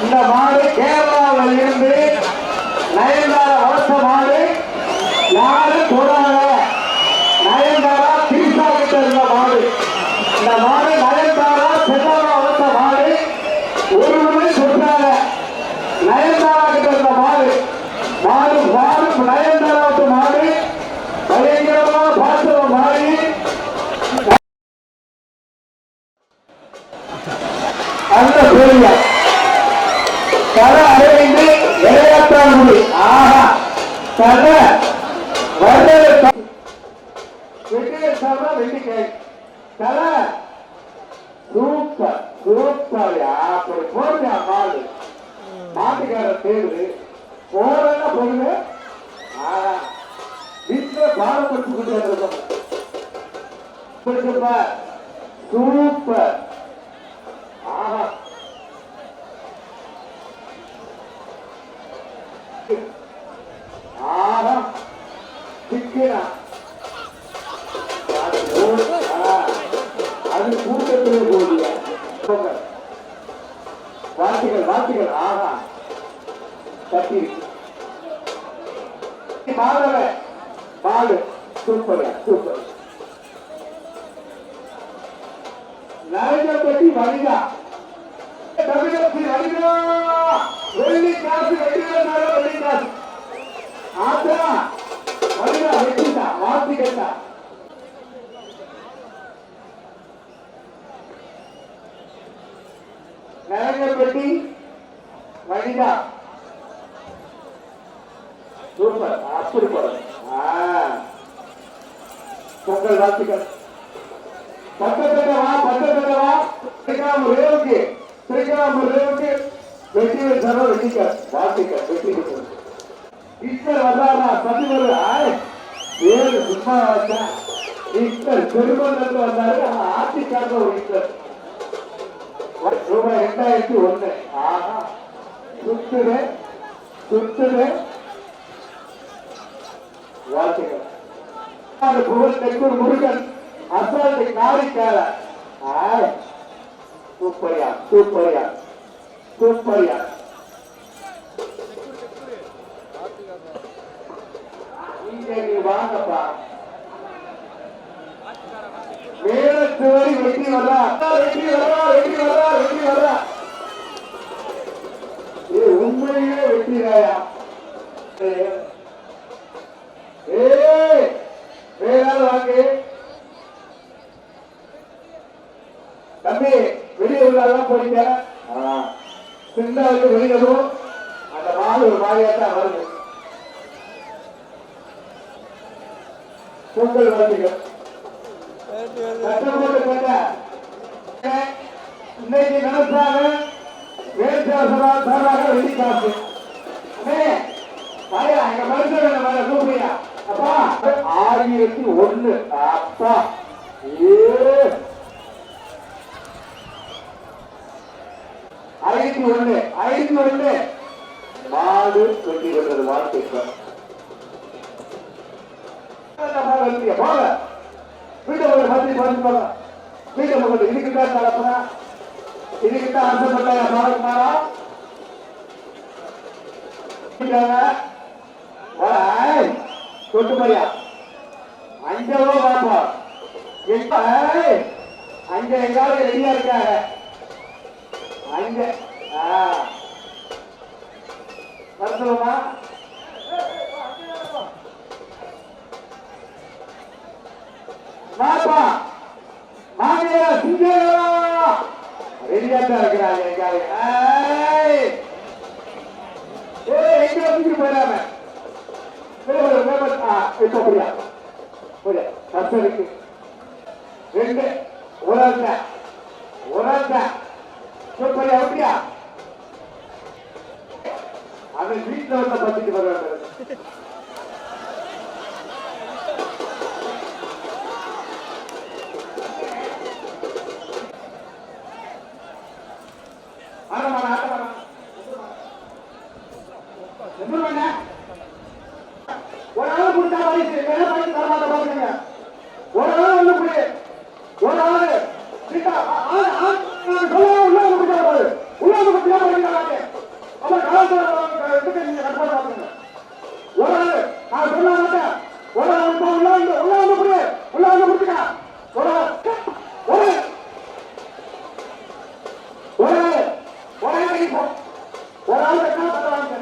இந்த மாடு கேரளாவில் இருந்து நயன்தாரா வளர்த்த மாடு. யாரும் போறாங்க, நயன்தாரா தீசா கிட்ட இருந்த மாடு. இந்த மாடு நயன்தாரா பெண்ணாரா வளர்த்த மாடு. ஒரு முறை சொல்றாங்க, நயன்தாரா கிட்ட இருந்த மாடு. மாடு மாடு நயன்தாராவுக்கு மாடு பயங்கரமா பார்த்து மாறி அந்த சூரியா கதை அடைந்து விளையாட்டாங்குடி. ஆஹா கதை வெள்ளிக்கை கதை சூப்பர் சூப்பர். அப்படி போடுறியா மாடு, மாட்டுக்கார தேர்வு போறா பொருள். வீட்டுல பாடப்படுத்தி கொண்டு சூப்பர். ஆஹா ஆஹா சிக்கனா அது கூட்டத்திலே போடிய வார்த்தைகள் வார்த்தைகள். ஆஹா கட்டி மாடல மாடு சூப்பர் சூப்பர். நரேந்திரபதி வணிகா தமிழகத்தில் வணிகா வெள்ளி காசு வெள்ளி காசு ஆத்தா வணிகா வெட்டிட்டா வார்த்தை கேட்டா. நரேந்திரபதி வணிகா சூப்பர். அப்படி போறது பொங்கல் வாழ்த்துக்கள். பத்தத்தவா திருக்காமூர் ரேவுக்கு வெற்றி சர்வ வெற்றிக்கார் வாழ்த்துக்கள். வெற்றி ஈஸ்வர் வந்தாரா பதினொரு ஏழு சும்மா வச்சா ஈஸ்வர் பெருமந்திரத்தில் வந்தாரு. ஆட்சிக்காக ஒரு ஈஸ்வர் ரூபாய் 2001. ஆஹா சுத்துடு சுத்துடு வாழ்த்துக்கள். புகழ் தெற்கூர் முருகன் அசால்ட்டு காரிக்கால. சூப்பரியா சூப்பரியா சூப்பரியா. இங்க நீ வாங்கப்பா. மேலச்சுவரி வெட்டி வர்றா வெட்டி வர்றா வெட்டி வர்றா வெட்டி வர்றா. இது உண்மையிலே வெட்டிராயா. வேளாண் வாங்க தம்பி. வெளியூர்லாம் போறீங்க, சிந்தாவுக்கு வெளியிடும் அந்த மாடு ஒரு மாதிரியாத்தான் வருது. பொங்கல் வாழ்த்துக்கள். இன்னைக்கு நினைச்சாங்க வேட்சாசனம் சாராக வெள்ளி காசு. எங்க மனுஷன் சூப்பரியா அப்பா 1001. அப்பா ஏ 501 மாடு வெட்டி கொண்டது. வாழ்த்துக்கள். போக வீட்டை பத்தி போங்க. வீட்டை போகிறது இதுக்குதான் நடப்புனா இதுக்குதான் ஆசைப்பட்டாங்க. மாறா சொட்டு மாதிரியா 5 ரூபா பார்ப்போம். அங்க எங்காவது ரெடியா இருக்காங்க. அங்க வருஷமா பாப்பா மாமியா சிங்கா ரெடியா தான் இருக்கிறாங்க. எங்காவது எங்க வந்துட்டு போயிடாம இப்ப புரியா புரியா கஷ்டருக்கு 2 ஒரு சூப்பரியா அப்படியா. அவன் வீட்டுல வந்து பத்திட்டு வருவாங்க. ஒரு ஆள் கொடுத்தா ஒரு ஆள் வந்து ஒரு ஆளு உள்ள ஒரு ஆள் கட்டாங்க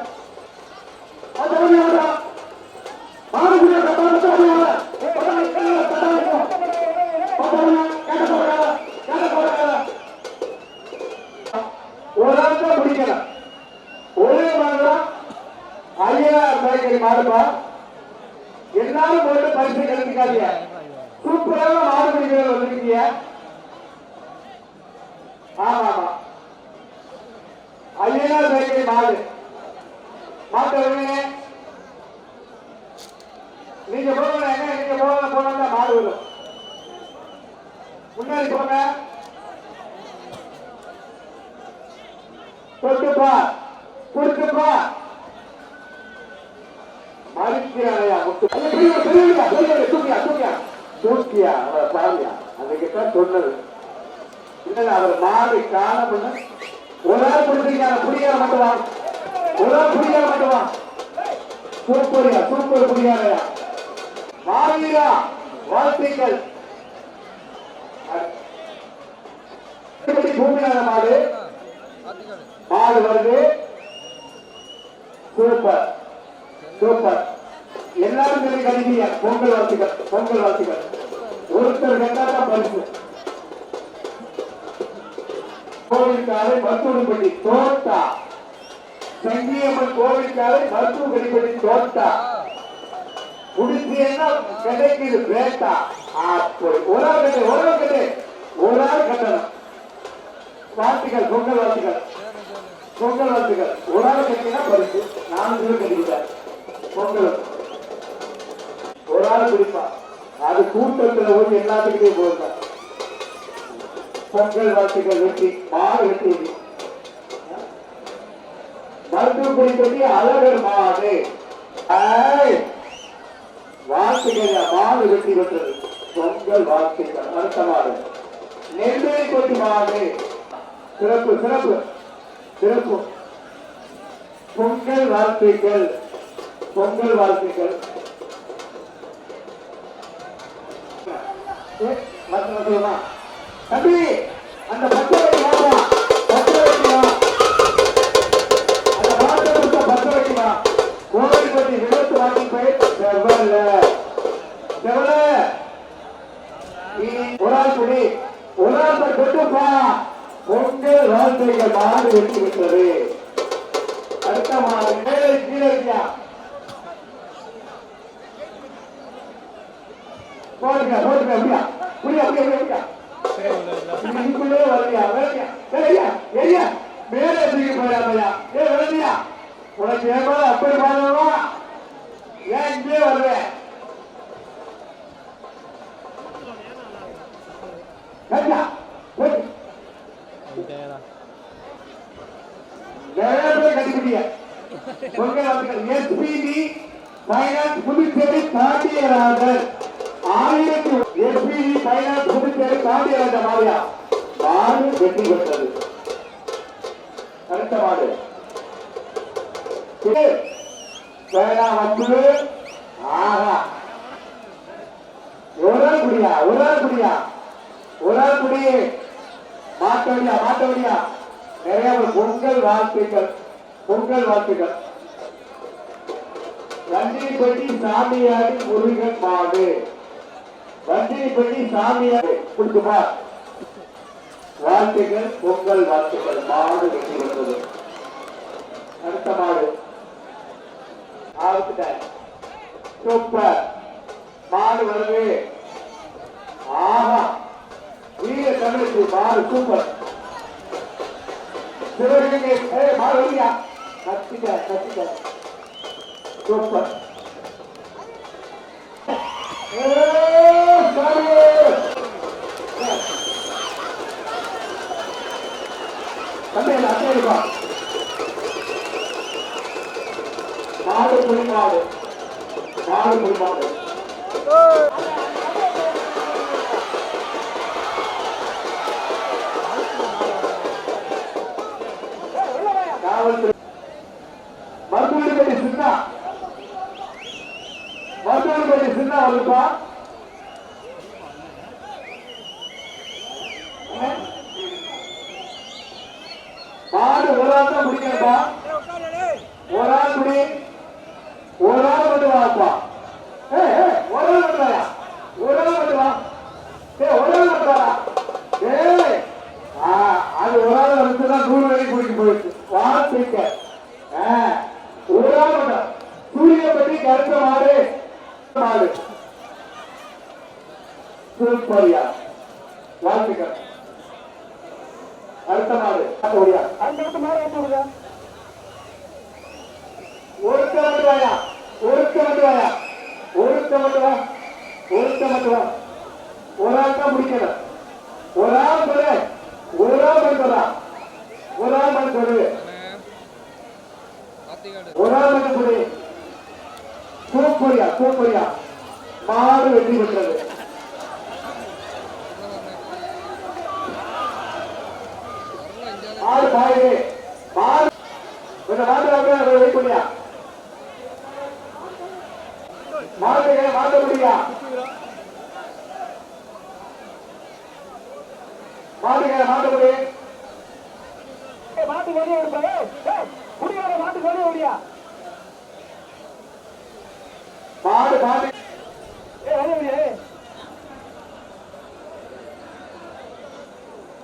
மாடுபுரிய ஒரு ஆள் தான் பிடிக்கல. ஒரே மாதிரிதான் 5000 ரூபாய்க்கு மாடுப்பா. எல்லாரும் போட்டு பரிசு கிடைக்காதீங்க. சூப்பரான மாடு பிடிக்கிறது வந்துருக்கீங்க. ஆமா ஆமா 5000 ரூபாய்க்கு மாடு மாட்ட வருவீங்க. நீங்க போங்க, நீங்க போனா மாடு வரும். முன்னாடி போங்க, தொட்டுப்பா கொடுத்துப்பா மறுக்கிறாயா தூக்கியா சாரியா அதுக்கிட்ட சொன்னது இல்ல. அவர் மாடு காண ஒரு ஆள் பிடிச்சிருக்காங்க. புடிக்கார மட்டுமா ஒரு ஆள் புடிக்கார மட்டுமா சூப்பரியா சூப்பர் புடிக்காரையா மாவீரா வாழ்த்துக்கள். பூமியான மாடு மாடு வருது. Super super. எல்லாரும் சொல்லி கழிவீங்க. பொங்கல் வாழ்த்துக்கள் பொங்கல் வாழ்த்துக்கள். ஒருத்தர் கேட்டாதான் பரிசு. கோவிலுக்காரை மருத்துவப்பட்டி தோட்டா சங்கியம்மன் கோவிலுக்காரை மருத்துவப்பட்டி தோட்டா குடிச்சேன்னா கிடைக்குது பேட்டா. அப்படி ஒரு ஆள் கட்டு ஒரு ஆள் கட்டணும். வாழ்த்துக்கள் பொங்கல் வாழ்த்துக்கள் பொங்கல் வாழ்த்துக்கள். ஒரு ஆள் கட்டினா பரிசு. 4 பேர் கட்டிக்கிட்டார். பொங்கல் ஒரு ஆள் குடிப்பா. அது கூட்டத்தில் போய் எல்லாத்துக்கிட்டே போயிருந்தா. பொங்கல் வாழ்த்துக்கள். வெற்றி மாடு வெற்றி. மருத்துவப்படி கட்டி அழகர் மாடு வாழ்த்துக்கள். மாடு வெற்றி பெற்றது. பொங்கல் வாழ்த்துக்கள். அடுத்த மாடு நெல்வேலி கொட்டி மாடு. சிறப்பு சிறப்பு சிறப்பு. பொங்கல் வாழ்த்துக்கள் பொங்கல் வாழ்த்துக்கள். தம்பி அந்த பச்சை வைக்கலாம் பச்சை வைக்கலாம். அந்த மாட்டை பச்சை வைக்கலாம். கோவில் பற்றி விபத்து வாங்கி போய் செவல செவல ஒரு ஆள் குடி ஒரு ஆள் கொட்டுப்பா. பொங்கல் வாழ்த்துக்கள். மாடு வெற்றி பெற்றது. அடுத்த மாடு மேலே கீழே இருக்கியா போடுங்க போடுங்க. அப்படியா புரியா புரியா புரியா இதுக்குள்ளே வரலையா வேலையா ஏரியா மேலே தூக்கி போயிடாமையா. ஏ வேலையா உனக்கு ஏன் அப்படி பாருவா. ஏன் இங்கே வருவேன் கட்டிக்கிட்டிய. எஸ்பிபி பைனான்ஸ் புதுச்சேரி காண்டியராஜர் 1000 எஸ்பிபி பைனான்ஸ் புதுச்சேரி காண்டியராஜர் மாறியா மாடு வெற்றி பெற்றது. அடுத்த மாடு வேணாம் வந்து ஆஹா ஒரு ஆள் குடியா ஒரு ஆள் குடியா ஒரு ஆள் குடி. மாட்டவடியா மாட்டவடியா நிறைய பொங்கல் வாழ்த்துக்கள் பொங்கல் வாழ்த்துக்கள். வண்டிப்பட்டி சாமியாடி முருகன் மாடு வண்டிப்பட்டி சாமியாடி கொடுத்துமா வாழ்த்துக்கள் பொங்கல் வாழ்த்துக்கள். மாடு வெற்றி பெற்றது. அடுத்த மாடு சூப்பர் மாடு வருது. ஆஹா வீர தமிழுக்கு மாடு சூப்பர். சிவகங்கை மாடு வருவியா கத்திக்க கத்திக்க சூப்பர். மாடு புலிமாடு மாடு புலிமாடு காவல்துறை மருத்துவப்பட்டி சின்ன மருத்துவப்பட்டி சின்ன வருப்பா. மாடு ஒரு ஆள் தான் முடிக்கிறப்பா. ஒரு ஆள் முடி, ஒரு ஆள் மட்டும் வாப்பா. ஒரு ஆள் மட்டும் வாயா, ஒரு ஆள் மட்டும் வா. ஒரு ஆள் மட்டும் வா. அது ஒரு ஆள் வந்துதான் 100 வரைக்கும் குடிக்க போயிடுச்சு. வாழ்த்துக்க. ஒரு ஆள் மட்டும். சூரியப்பட்டி கருத்த மாடு மாடு சூப்பரியா. வாழ்த்துக்கள். அடுத்த மாடு ஓடியா. அடுத்த மாடு போடுங்க. ஒருத்த மட்டும் வாயா, ஒருத்த மட்டும் வாயா, ஒருத்த மட்டும் வா, ஒருத்த மட்டும் வா. ஒரு ஆள் தான் முடிக்கணும். ஒரு ஆள் சொல்லு, ஒரு ஆள் மட்டும் சொல்லா, ஒரு ஆள் மட்டும் சொல்லு, ஒரு ஆள் மட்டும் சொல்லு. சூப்பரியா சூப்பரியா. மாடு வெற்றி பெற்றது. மாடு பாயுது. மாடு கொஞ்சம் மாடு அப்படியே வெயிட் பண்ணியா. மாடு மாட்ட முடியா. மாட்டுக்க மாட்ட முடியும். மாட்டு வெளியே முடியாத மாட்டு வெளியே ஓடியா. மாடு மாடு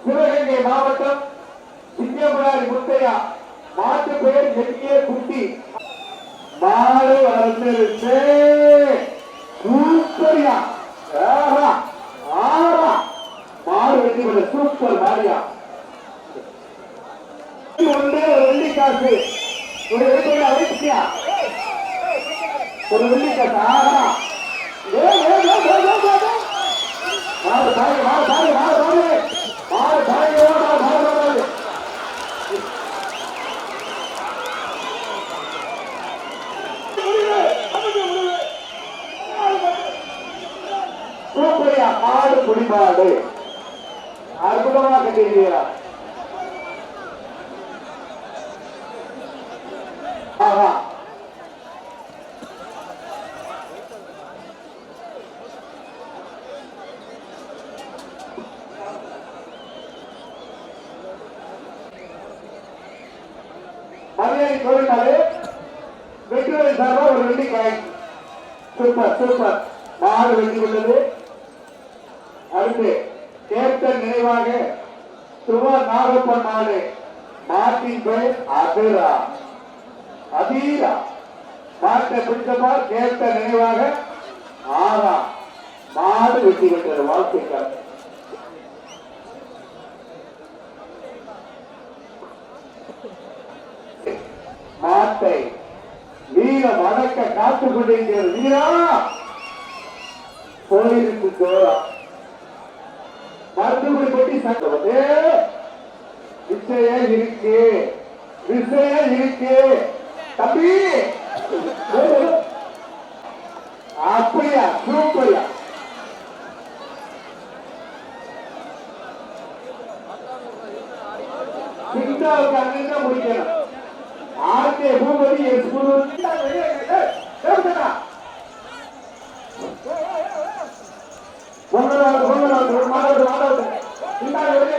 சிவகங்கை மாவட்டம் சிங்கமுராரி முத்தையா. மாட்டு பெயர் எங்கே குட்டி. மாடு வளர்ந்து சூப்பரியா. மாடு வெற்றி பெற்ற சூப்பர் மாரியா. ஒன்று வெள்ளி காசு ஒரு வைத்தியா, ஒரு வெள்ளி காசு. மாடு தாய் மாடு தாய் மாடு தாய் மாடு தாய் மாடு. சூப்பரியா. மாடு குடிமாடு அற்புதமாக கட்டியிருக்கிறார். மரியாதை கோரினாலே வெற்றி சார்பா ஒரு வெள்ளி காய். Super super. மாடு வெற்றி கொண்டது. அடுத்து கேப்டன் நினைவாக சுமார் நாகப்பன் மாடு. மாட்டின் பெயர் அதிரா. அதீரா. மாட்டை பிடித்தபார் கேப்டன் நினைவாக ஆரா. மாடு வெற்றி பெற்றது. வாழ்த்துக்கள். மாட்டை வீர வடக்க காத்துக் கொண்டிருக்கிறது. வீரா போயிருக்கு ஜோரா. மருத்துவமனை பற்றி சட்டப்பட்டு விஷயம் இருக்கு, விஷயம் இருக்கு தம்பி. அப்படியா சூப்பரியா. சிந்தாவுக்கு அங்க முடிக்கணும். ஆர்கே பூபதி பொங்கல் மாணவர்கள்